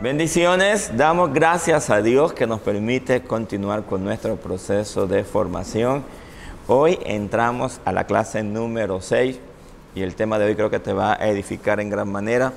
Bendiciones, damos gracias a Dios que nos permite continuar con nuestro proceso de formación. Hoy entramos a la clase número 6 y el tema de hoy creo que te va a edificar en gran manera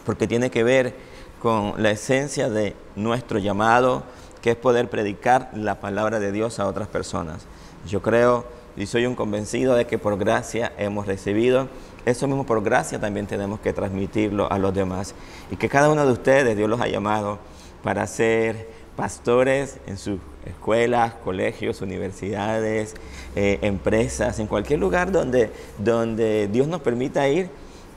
porque tiene que ver con la esencia de nuestro llamado, que es poder predicar la palabra de Dios a otras personas. Yo creo y soy un convencido de que por gracia hemos recibido. Eso mismo por gracia también tenemos que transmitirlo a los demás. Y que cada uno de ustedes, Dios los ha llamado para ser pastores en sus escuelas, colegios, universidades, empresas, en cualquier lugar donde Dios nos permita ir.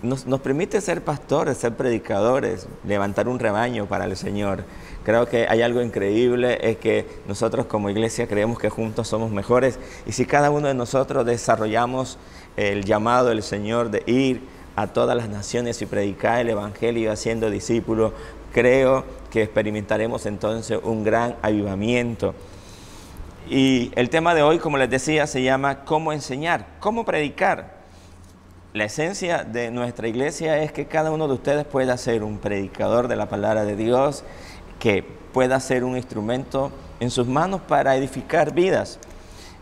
Nos permite ser pastores, ser predicadores, levantar un rebaño para el Señor. Creo que hay algo increíble, es que nosotros como iglesia creemos que juntos somos mejores. Y si cada uno de nosotros desarrollamos el llamado del Señor de ir a todas las naciones y predicar el Evangelio haciendo discípulos, creo que experimentaremos entonces un gran avivamiento. Y el tema de hoy, como les decía, se llama ¿cómo enseñar? ¿Cómo predicar? La esencia de nuestra iglesia es que cada uno de ustedes pueda ser un predicador de la palabra de Dios, que pueda ser un instrumento en sus manos para edificar vidas.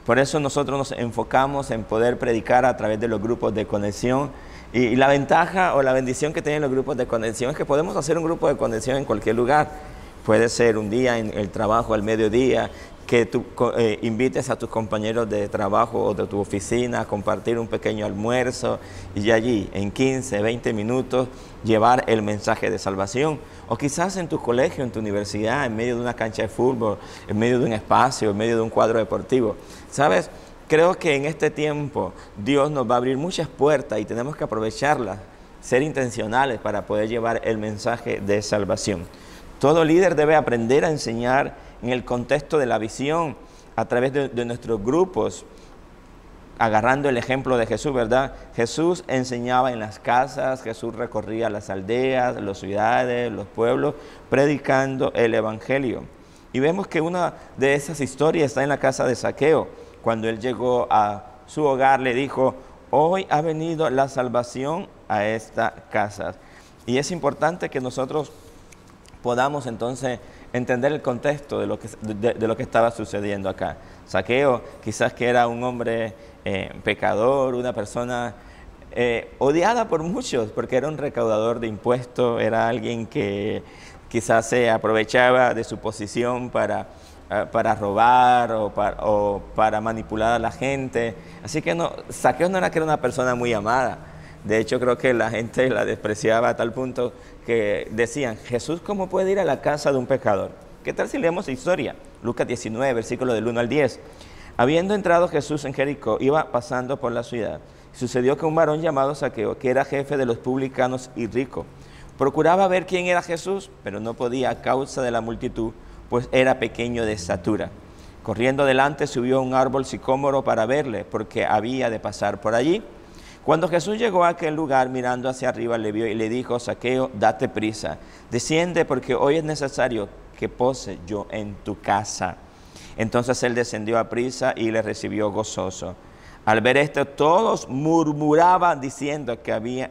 Por eso nosotros nos enfocamos en poder predicar a través de los grupos de conexión. Y la ventaja o la bendición que tienen los grupos de conexión es que podemos hacer un grupo de conexión en cualquier lugar. Puede ser un día en el trabajo al mediodía, que tú invites a tus compañeros de trabajo o de tu oficina a compartir un pequeño almuerzo y allí en 15, 20 minutos llevar el mensaje de salvación. O quizás en tu colegio, en tu universidad, en medio de una cancha de fútbol, en medio de un espacio, en medio de un cuadro deportivo. ¿Sabes? Creo que en este tiempo Dios nos va a abrir muchas puertas y tenemos que aprovecharlas, ser intencionales para poder llevar el mensaje de salvación. Todo líder debe aprender a enseñar en el contexto de la visión, a través de nuestros grupos, agarrando el ejemplo de Jesús, ¿verdad? Jesús enseñaba en las casas, Jesús recorría las aldeas, las ciudades, los pueblos, predicando el Evangelio. Y vemos que una de esas historias está en la casa de Zaqueo. Cuando él llegó a su hogar, le dijo, hoy ha venido la salvación a esta casa. Y es importante que nosotros podamos entonces entender el contexto de lo que estaba sucediendo acá. Zaqueo quizás que era un hombre pecador, una persona odiada por muchos porque era un recaudador de impuestos, era alguien que quizás se aprovechaba de su posición para robar o para manipular a la gente. Así que Zaqueo no era que era una persona muy amada. De hecho, creo que la gente la despreciaba a tal punto que decían, Jesús, ¿cómo puede ir a la casa de un pecador? ¿Qué tal si leemos la historia? Lucas 19, versículo del 1 al 10. Habiendo entrado Jesús en Jericó, iba pasando por la ciudad. Sucedió que un varón llamado Zaqueo, que era jefe de los publicanos y rico, procuraba ver quién era Jesús, pero no podía a causa de la multitud, pues era pequeño de estatura. Corriendo delante subió a un árbol sicómoro para verle, porque había de pasar por allí. Cuando Jesús llegó a aquel lugar, mirando hacia arriba, le vio y le dijo, Zaqueo, date prisa, desciende porque hoy es necesario que pose yo en tu casa. Entonces él descendió a prisa y le recibió gozoso. Al ver esto, todos murmuraban diciendo que había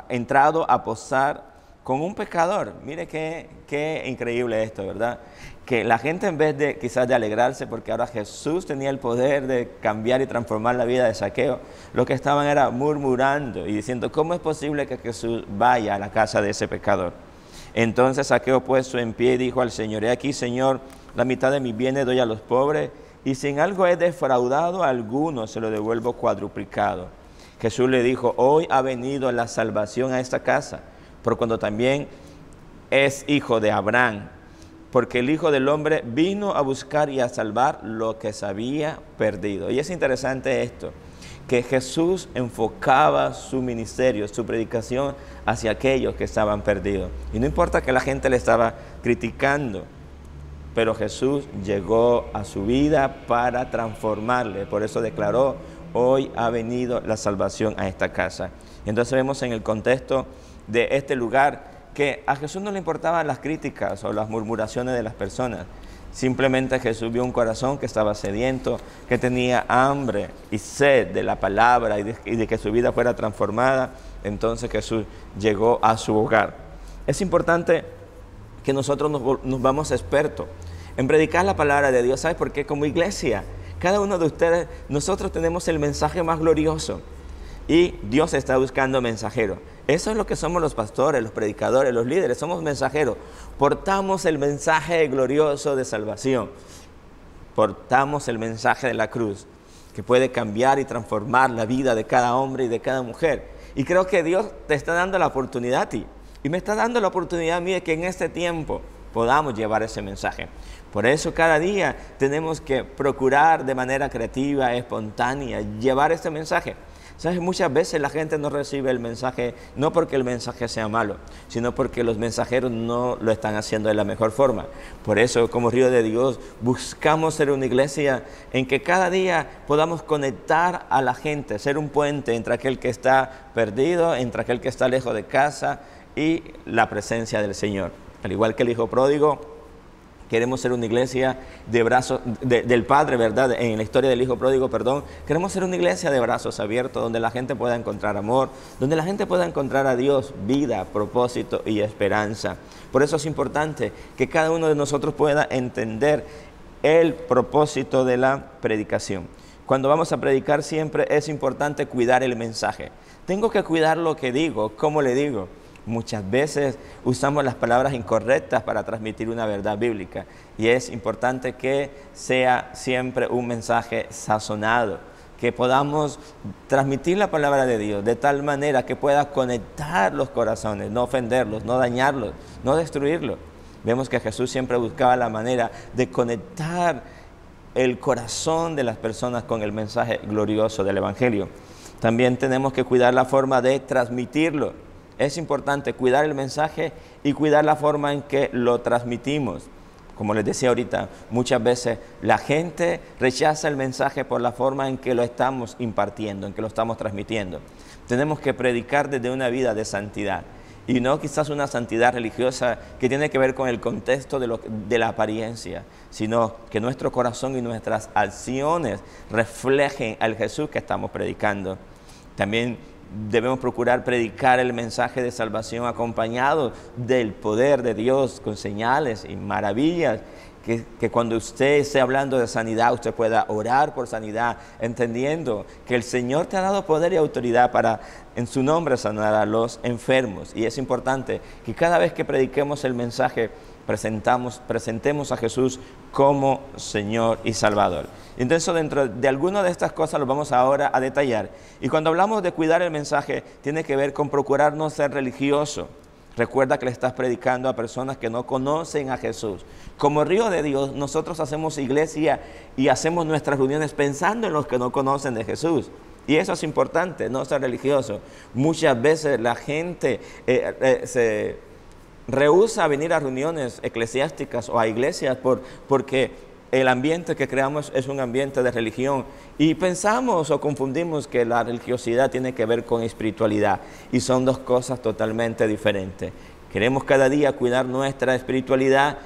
entrado a posar con un pecador. Mire qué increíble esto, ¿verdad? Que la gente, en vez de quizás de alegrarse porque ahora Jesús tenía el poder de cambiar y transformar la vida de Zaqueo, lo que estaban era murmurando y diciendo, ¿cómo es posible que Jesús vaya a la casa de ese pecador? Entonces Zaqueo puesto en pie dijo al Señor, he aquí, Señor, la mitad de mis bienes doy a los pobres, y si en algo he defraudado a alguno, se lo devuelvo cuadruplicado. Jesús le dijo, hoy ha venido la salvación a esta casa, por cuando también es hijo de Abraham, porque el Hijo del Hombre vino a buscar y a salvar lo que se había perdido. Y es interesante esto, que Jesús enfocaba su ministerio, su predicación hacia aquellos que estaban perdidos. Y no importa que la gente le estaba criticando, pero Jesús llegó a su vida para transformarle. Por eso declaró, hoy ha venido la salvación a esta casa. Entonces vemos en el contexto de este lugar que a Jesús no le importaban las críticas o las murmuraciones de las personas. Simplemente Jesús vio un corazón que estaba sediento, que tenía hambre y sed de la palabra y de que su vida fuera transformada. Entonces Jesús llegó a su hogar. Es importante que nosotros nos vamos expertos en predicar la palabra de Dios. ¿Sabes por qué? Como iglesia, cada uno de ustedes, nosotros tenemos el mensaje más glorioso y Dios está buscando mensajeros. Eso es lo que somos los pastores, los predicadores, los líderes, somos mensajeros. Portamos el mensaje glorioso de salvación, portamos el mensaje de la cruz, que puede cambiar y transformar la vida de cada hombre y de cada mujer. Y creo que Dios te está dando la oportunidad a ti, y me está dando la oportunidad a mí de que en este tiempo podamos llevar ese mensaje. Por eso cada día tenemos que procurar de manera creativa, espontánea, llevar este mensaje. ¿Sabes? Muchas veces la gente no recibe el mensaje, no porque el mensaje sea malo, sino porque los mensajeros no lo están haciendo de la mejor forma. Por eso, como Río de Dios, buscamos ser una iglesia en que cada día podamos conectar a la gente, ser un puente entre aquel que está perdido, entre aquel que está lejos de casa y la presencia del Señor. Al igual que el hijo pródigo, queremos ser una iglesia de brazos del Padre, ¿verdad? En la historia del Hijo Pródigo, perdón. Queremos ser una iglesia de brazos abiertos, donde la gente pueda encontrar amor, donde la gente pueda encontrar a Dios, vida, propósito y esperanza. Por eso es importante que cada uno de nosotros pueda entender el propósito de la predicación. Cuando vamos a predicar siempre es importante cuidar el mensaje. Tengo que cuidar lo que digo, cómo le digo. Muchas veces usamos las palabras incorrectas para transmitir una verdad bíblica y es importante que sea siempre un mensaje sazonado, que podamos transmitir la palabra de Dios de tal manera que pueda conectar los corazones, no ofenderlos, no dañarlos, no destruirlos. Vemos que Jesús siempre buscaba la manera de conectar el corazón de las personas con el mensaje glorioso del Evangelio. También tenemos que cuidar la forma de transmitirlo. Es importante cuidar el mensaje y cuidar la forma en que lo transmitimos. Como les decía ahorita, muchas veces la gente rechaza el mensaje por la forma en que lo estamos impartiendo, en que lo estamos transmitiendo. Tenemos que predicar desde una vida de santidad y no quizás una santidad religiosa que tiene que ver con el contexto de la apariencia, sino que nuestro corazón y nuestras acciones reflejen al Jesús que estamos predicando. También debemos procurar predicar el mensaje de salvación acompañado del poder de Dios con señales y maravillas, que cuando usted esté hablando de sanidad, usted pueda orar por sanidad, entendiendo que el Señor te ha dado poder y autoridad para en su nombre sanar a los enfermos. Y es importante que cada vez que prediquemos el mensaje, presentemos a Jesús como Señor y Salvador. Entonces, dentro de alguna de estas cosas lo vamos ahora a detallar. Y cuando hablamos de cuidar el mensaje, tiene que ver con procurar no ser religioso. Recuerda que le estás predicando a personas que no conocen a Jesús. Como Río de Dios, nosotros hacemos iglesia y hacemos nuestras reuniones pensando en los que no conocen de Jesús. Y eso es importante, no ser religioso. Muchas veces la gente se rehúsa a venir a reuniones eclesiásticas o a iglesias porque el ambiente que creamos es un ambiente de religión y pensamos o confundimos que la religiosidad tiene que ver con espiritualidad y son dos cosas totalmente diferentes. Queremos cada día cuidar nuestra espiritualidad,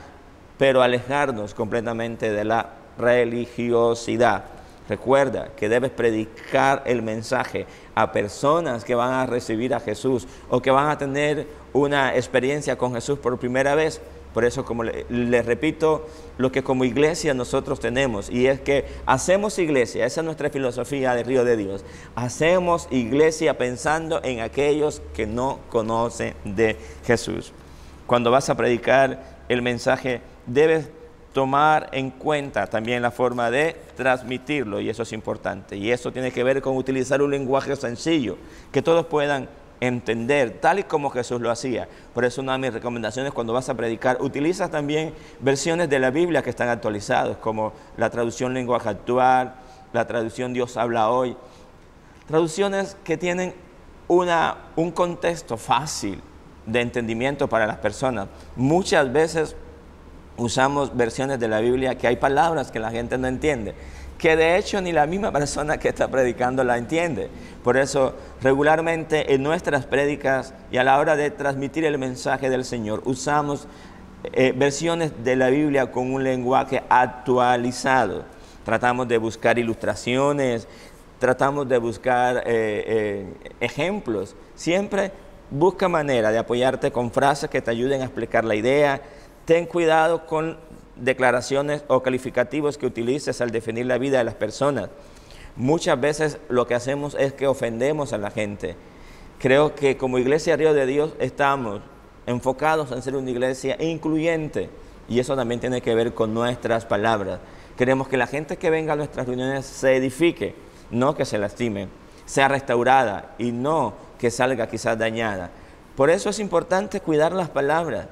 pero alejarnos completamente de la religiosidad. Recuerda que debes predicar el mensaje a personas que van a recibir a Jesús o que van a tener una experiencia con Jesús por primera vez. Por eso, como les repito, lo que como iglesia nosotros tenemos, y es que hacemos iglesia, esa es nuestra filosofía de Río de Dios, hacemos iglesia pensando en aquellos que no conocen de Jesús. Cuando vas a predicar el mensaje, debes tomar en cuenta también la forma de transmitirlo, y eso es importante. Y eso tiene que ver con utilizar un lenguaje sencillo, que todos puedan entender, tal y como Jesús lo hacía. Por eso una de mis recomendaciones cuando vas a predicar, utiliza también versiones de la Biblia que están actualizadas, como la traducción lenguaje actual, la traducción Dios habla hoy. Traducciones que tienen un contexto fácil de entendimiento para las personas. Muchas veces usamos versiones de la Biblia que hay palabras que la gente no entiende, que de hecho ni la misma persona que está predicando la entiende. Por eso, regularmente en nuestras prédicas y a la hora de transmitir el mensaje del Señor, usamos versiones de la Biblia con un lenguaje actualizado. Tratamos de buscar ilustraciones, tratamos de buscar ejemplos, siempre busca manera de apoyarte con frases que te ayuden a explicar la idea. Ten cuidado con declaraciones o calificativos que utilices al definir la vida de las personas. Muchas veces lo que hacemos es que ofendemos a la gente. Creo que como Iglesia Río de Dios estamos enfocados en ser una iglesia incluyente, y eso también tiene que ver con nuestras palabras. Queremos que la gente que venga a nuestras reuniones se edifique, no que se lastime, sea restaurada y no que salga quizás dañada. Por eso es importante cuidar las palabras,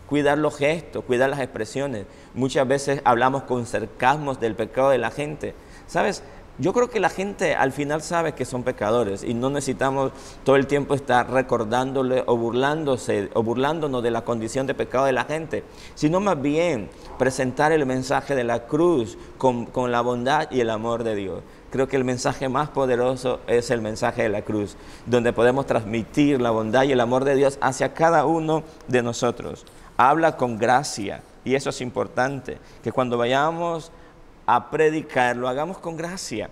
cuidar los gestos, cuidar las expresiones. Muchas veces hablamos con sarcasmos del pecado de la gente. ¿Sabes? Yo creo que la gente al final sabe que son pecadores y no necesitamos todo el tiempo estar recordándole o burlándonos de la condición de pecado de la gente, sino más bien presentar el mensaje de la cruz con la bondad y el amor de Dios. Creo que el mensaje más poderoso es el mensaje de la cruz, donde podemos transmitir la bondad y el amor de Dios hacia cada uno de nosotros. Habla con gracia, y eso es importante, que cuando vayamos a predicar, lo hagamos con gracia.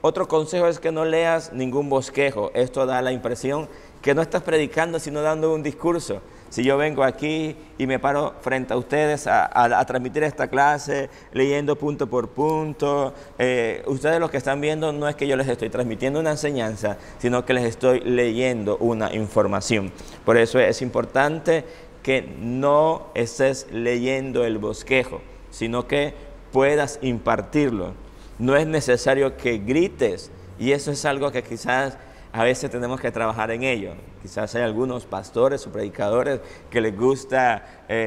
Otro consejo es que no leas ningún bosquejo. Esto da la impresión que no estás predicando, sino dando un discurso. Si yo vengo aquí y me paro frente a ustedes a transmitir esta clase, leyendo punto por punto, ustedes lo que están viendo no es que yo les estoy transmitiendo una enseñanza, sino que les estoy leyendo una información. Por eso es importante que no estés leyendo el bosquejo, sino que puedas impartirlo. No es necesario que grites, y eso es algo que quizás a veces tenemos que trabajar en ello. Quizás hay algunos pastores o predicadores que les gusta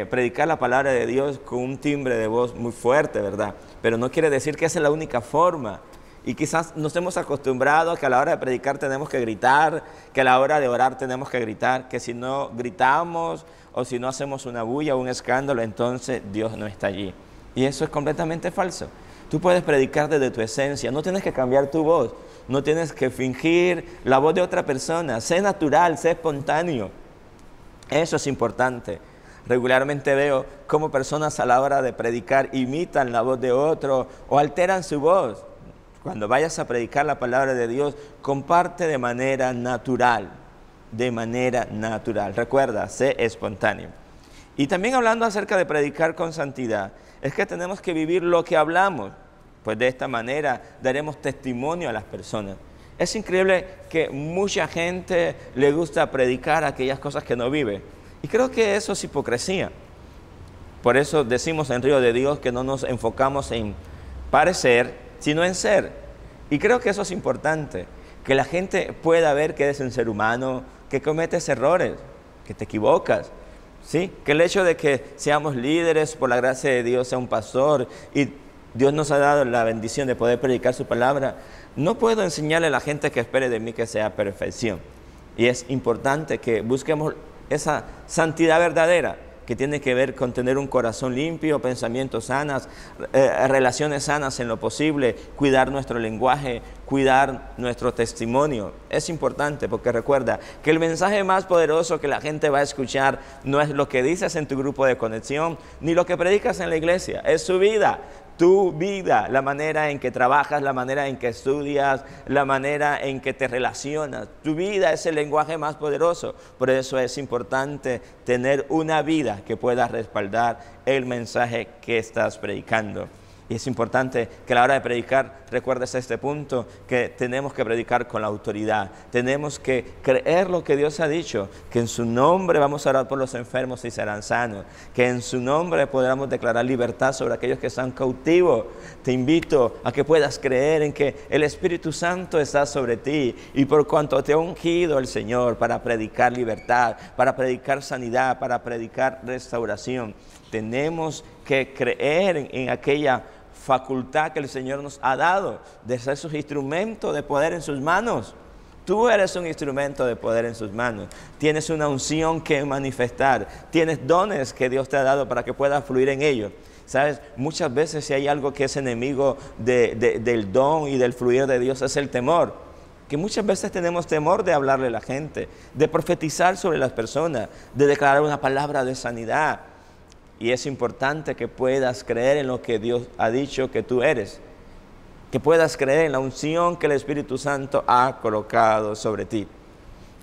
predicar la palabra de Dios con un timbre de voz muy fuerte, ¿verdad? Pero no quiere decir que esa es la única forma. Y quizás nos hemos acostumbrado a que a la hora de predicar tenemos que gritar, que a la hora de orar tenemos que gritar, que si no gritamos o si no hacemos una bulla o un escándalo, entonces Dios no está allí. Y eso es completamente falso. Tú puedes predicar desde tu esencia, no tienes que cambiar tu voz, no tienes que fingir la voz de otra persona. Sé natural, sé espontáneo. Eso es importante. Regularmente veo cómo personas a la hora de predicar imitan la voz de otro o alteran su voz. Cuando vayas a predicar la palabra de Dios, comparte de manera natural, de manera natural. Recuerda, sé espontáneo. Y también hablando acerca de predicar con santidad, es que tenemos que vivir lo que hablamos, pues de esta manera daremos testimonio a las personas. Es increíble que mucha gente le gusta predicar aquellas cosas que no vive, y creo que eso es hipocresía. Por eso decimos en Río de Dios que no nos enfocamos en parecer, sino en ser. Y creo que eso es importante, que la gente pueda ver que eres un ser humano, que cometes errores, que te equivocas. ¿Sí? Que el hecho de que seamos líderes por la gracia de Dios, sea un pastor y Dios nos ha dado la bendición de poder predicar su palabra, no puedo enseñarle a la gente que espere de mí que sea perfección. Y es importante que busquemos esa santidad verdadera que tiene que ver con tener un corazón limpio, pensamientos sanos, relaciones sanas en lo posible, cuidar nuestro lenguaje, cuidar nuestro testimonio. Es importante porque recuerda que el mensaje más poderoso que la gente va a escuchar no es lo que dices en tu grupo de conexión, ni lo que predicas en la iglesia, es su vida. Tu vida, la manera en que trabajas, la manera en que estudias, la manera en que te relacionas. Tu vida es el lenguaje más poderoso. Por eso es importante tener una vida que pueda respaldar el mensaje que estás predicando. Y es importante que a la hora de predicar recuerdes este punto, que tenemos que predicar con la autoridad. Tenemos que creer lo que Dios ha dicho, que en su nombre vamos a orar por los enfermos y serán sanos, que en su nombre podamos declarar libertad sobre aquellos que están cautivos. Te invito a que puedas creer en que el Espíritu Santo está sobre ti y por cuanto te ha ungido el Señor para predicar libertad, para predicar sanidad, para predicar restauración. Tenemos que creer en aquella facultad que el Señor nos ha dado de ser sus instrumentos de poder en sus manos. Tú eres un instrumento de poder en sus manos. Tienes una unción que manifestar. Tienes dones que Dios te ha dado para que puedas fluir en ellos. ¿Sabes? Muchas veces si hay algo que es enemigo del don y del fluir de Dios es el temor. Que muchas veces tenemos temor de hablarle a la gente, de profetizar sobre las personas, de declarar una palabra de sanidad. Y es importante que puedas creer en lo que Dios ha dicho que tú eres. Que puedas creer en la unción que el Espíritu Santo ha colocado sobre ti.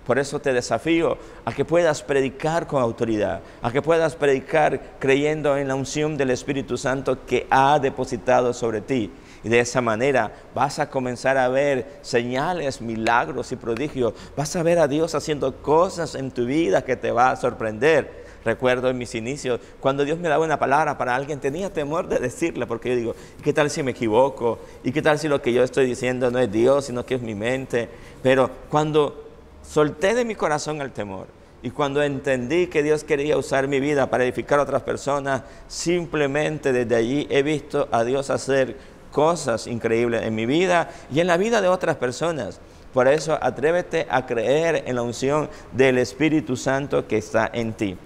Por eso te desafío a que puedas predicar con autoridad, a que puedas predicar creyendo en la unción del Espíritu Santo que ha depositado sobre ti. Y de esa manera vas a comenzar a ver señales, milagros y prodigios. Vas a ver a Dios haciendo cosas en tu vida que te va a sorprender. Recuerdo en mis inicios, cuando Dios me daba una palabra para alguien, tenía temor de decirla, porque yo digo, ¿qué tal si me equivoco? ¿Y qué tal si lo que yo estoy diciendo no es Dios, sino que es mi mente? Pero cuando solté de mi corazón el temor y cuando entendí que Dios quería usar mi vida para edificar a otras personas, simplemente desde allí he visto a Dios hacer cosas increíbles en mi vida y en la vida de otras personas. Por eso atrévete a creer en la unción del Espíritu Santo que está en ti.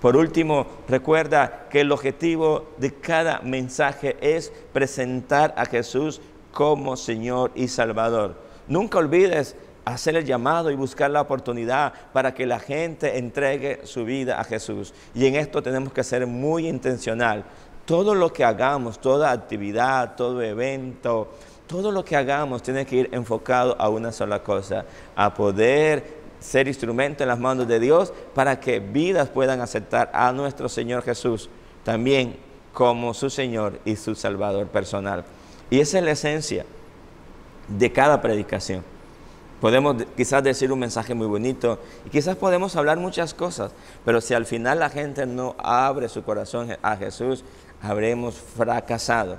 Por último, recuerda que el objetivo de cada mensaje es presentar a Jesús como Señor y Salvador. Nunca olvides hacer el llamado y buscar la oportunidad para que la gente entregue su vida a Jesús. Y en esto tenemos que ser muy intencional. Todo lo que hagamos, toda actividad, todo evento, todo lo que hagamos tiene que ir enfocado a una sola cosa, a poder ser instrumento en las manos de Dios para que vidas puedan aceptar a nuestro Señor Jesús también como su Señor y su Salvador personal. Y esa es la esencia de cada predicación. Podemos quizás decir un mensaje muy bonito y quizás podemos hablar muchas cosas, pero si al final la gente no abre su corazón a Jesús, habremos fracasado.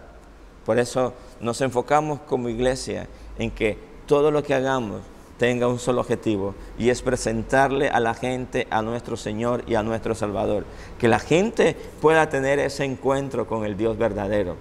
Por eso nos enfocamos como iglesia en que todo lo que hagamos tenga un solo objetivo, y es presentarle a la gente a nuestro Señor y a nuestro Salvador. Que la gente pueda tener ese encuentro con el Dios verdadero.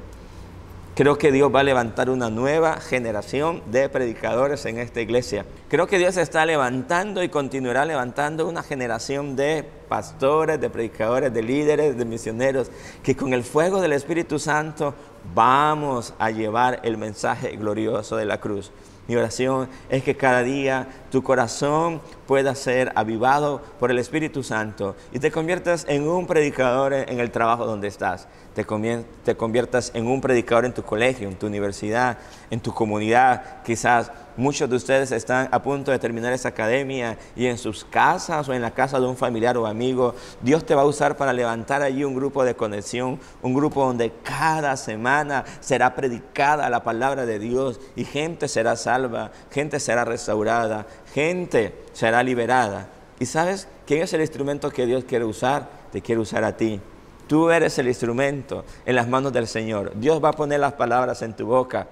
Creo que Dios va a levantar una nueva generación de predicadores en esta iglesia. Creo que Dios está levantando y continuará levantando una generación de pastores, de predicadores, de líderes, de misioneros, que con el fuego del Espíritu Santo vamos a llevar el mensaje glorioso de la cruz. Mi oración es que cada día tu corazón pueda ser avivado por el Espíritu Santo y te conviertas en un predicador en el trabajo donde estás. Te conviertas en un predicador en tu colegio, en tu universidad, en tu comunidad. Quizás muchos de ustedes están a punto de terminar esa academia y en sus casas o en la casa de un familiar o amigo, Dios te va a usar para levantar allí un grupo de conexión, un grupo donde cada semana será predicada la palabra de Dios y gente será salva, gente será restaurada, gente será liberada. ¿Y sabes quién es el instrumento que Dios quiere usar? Te quiere usar a ti. Tú eres el instrumento en las manos del Señor. Dios va a poner las palabras en tu boca.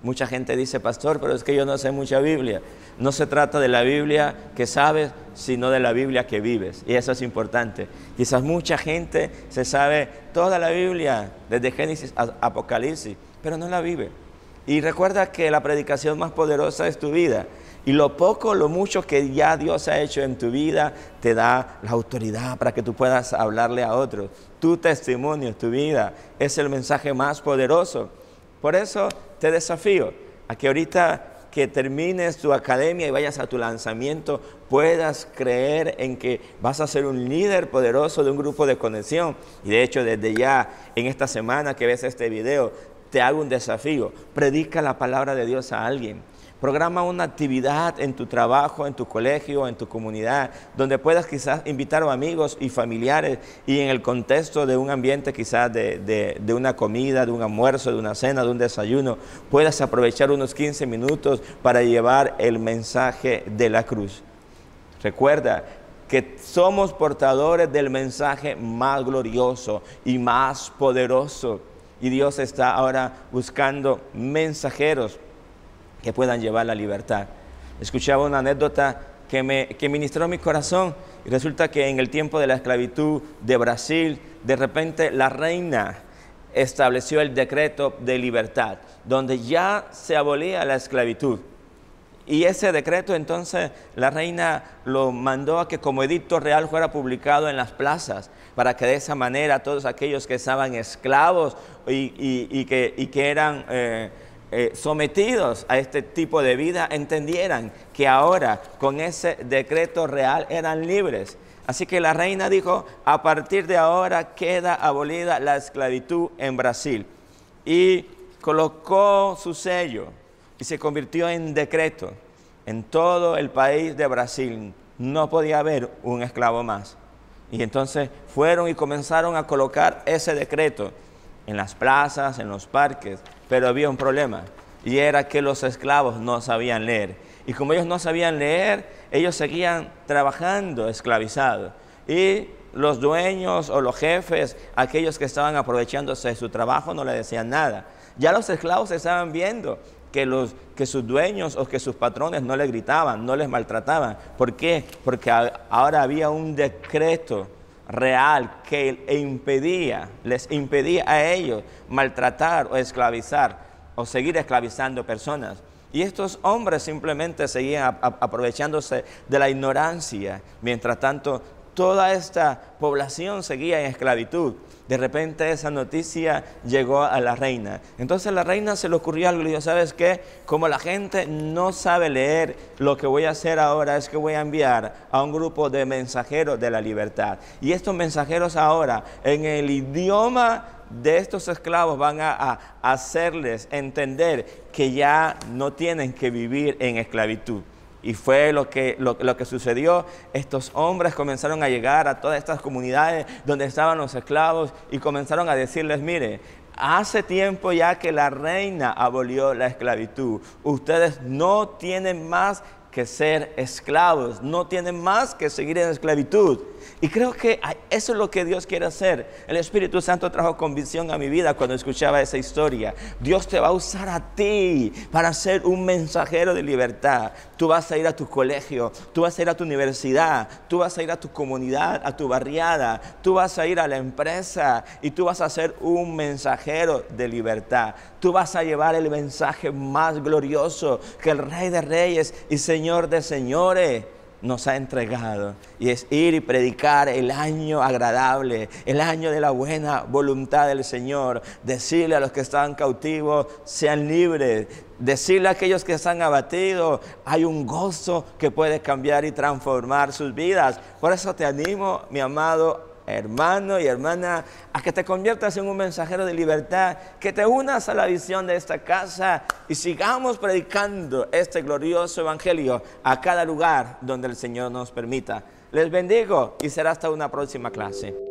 Mucha gente dice, pastor, pero es que yo no sé mucha Biblia. No se trata de la Biblia que sabes, sino de la Biblia que vives. Y eso es importante. Quizás mucha gente se sabe toda la Biblia, desde Génesis a Apocalipsis, pero no la vive. Y recuerda que la predicación más poderosa es tu vida. Y lo poco, lo mucho que ya Dios ha hecho en tu vida, te da la autoridad para que tú puedas hablarle a otros. Tu testimonio, tu vida, es el mensaje más poderoso. Por eso te desafío a que ahorita que termines tu academia y vayas a tu lanzamiento, puedas creer en que vas a ser un líder poderoso de un grupo de conexión. Y de hecho, desde ya, en esta semana que ves este video, te hago un desafío. Predica la palabra de Dios a alguien. Programa una actividad en tu trabajo, en tu colegio, en tu comunidad, donde puedas quizás invitar a amigos y familiares y en el contexto de un ambiente quizás de una comida, de un almuerzo, de una cena, de un desayuno, puedas aprovechar unos 15 minutos para llevar el mensaje de la cruz. Recuerda que somos portadores del mensaje más glorioso y más poderoso. Y Dios está ahora buscando mensajeros que puedan llevar la libertad. Escuchaba una anécdota que ministró mi corazón y resulta que en el tiempo de la esclavitud de Brasil, de repente la reina estableció el decreto de libertad, donde ya se abolía la esclavitud. Y ese decreto entonces la reina lo mandó a que como edicto real fuera publicado en las plazas, para que de esa manera todos aquellos que estaban esclavos y que eran sometidos a este tipo de vida entendieran que ahora con ese decreto real eran libres. Así que la reina dijo, a partir de ahora queda abolida la esclavitud en Brasil, y colocó su sello y se convirtió en decreto en todo el país de Brasil. no podía haber un esclavo más. Y entonces fueron y comenzaron a colocar ese decreto en las plazas, en los parques, pero había un problema, y era que los esclavos no sabían leer. Y como ellos no sabían leer, ellos seguían trabajando esclavizados. Y los dueños o los jefes, aquellos que estaban aprovechándose de su trabajo, no le decían nada. Ya los esclavos estaban viendo que sus dueños o que sus patrones no les gritaban, no les maltrataban. ¿Por qué? Porque ahora había un decreto real que les impedía a ellos maltratar o esclavizar o seguir esclavizando personas. Y estos hombres simplemente seguían aprovechándose de la ignorancia. Mientras tanto, toda esta población seguía en esclavitud. De repente esa noticia llegó a la reina. Entonces la reina se le ocurrió algo y le dijo, ¿sabes qué? Como la gente no sabe leer, lo que voy a hacer ahora es que voy a enviar a un grupo de mensajeros de la libertad. Y estos mensajeros ahora, en el idioma de estos esclavos, van a hacerles entender que ya no tienen que vivir en esclavitud. Y fue lo que sucedió. Estos hombres comenzaron a llegar a todas estas comunidades donde estaban los esclavos y comenzaron a decirles, mire, hace tiempo ya que la reina abolió la esclavitud. Ustedes no tienen más que ser esclavos, no tienen más que seguir en esclavitud. Y creo que eso es lo que Dios quiere hacer. El Espíritu Santo trajo convicción a mi vida cuando escuchaba esa historia. Dios te va a usar a ti para ser un mensajero de libertad. Tú vas a ir a tu colegio, tú vas a ir a tu universidad, tú vas a ir a tu comunidad, a tu barriada, tú vas a ir a la empresa y tú vas a ser un mensajero de libertad. Tú vas a llevar el mensaje más glorioso que el Rey de Reyes y Señor de Señores nos ha entregado, y es ir y predicar el año agradable, el año de la buena voluntad del Señor. Decirle a los que están cautivos, sean libres. Decirle a aquellos que están abatidos, hay un gozo que puede cambiar y transformar sus vidas. Por eso te animo, mi amado hermano y hermana, a que te conviertas en un mensajero de libertad, que te unas a la visión de esta casa y sigamos predicando este glorioso evangelio a cada lugar donde el Señor nos permita. Les bendigo y será hasta una próxima clase.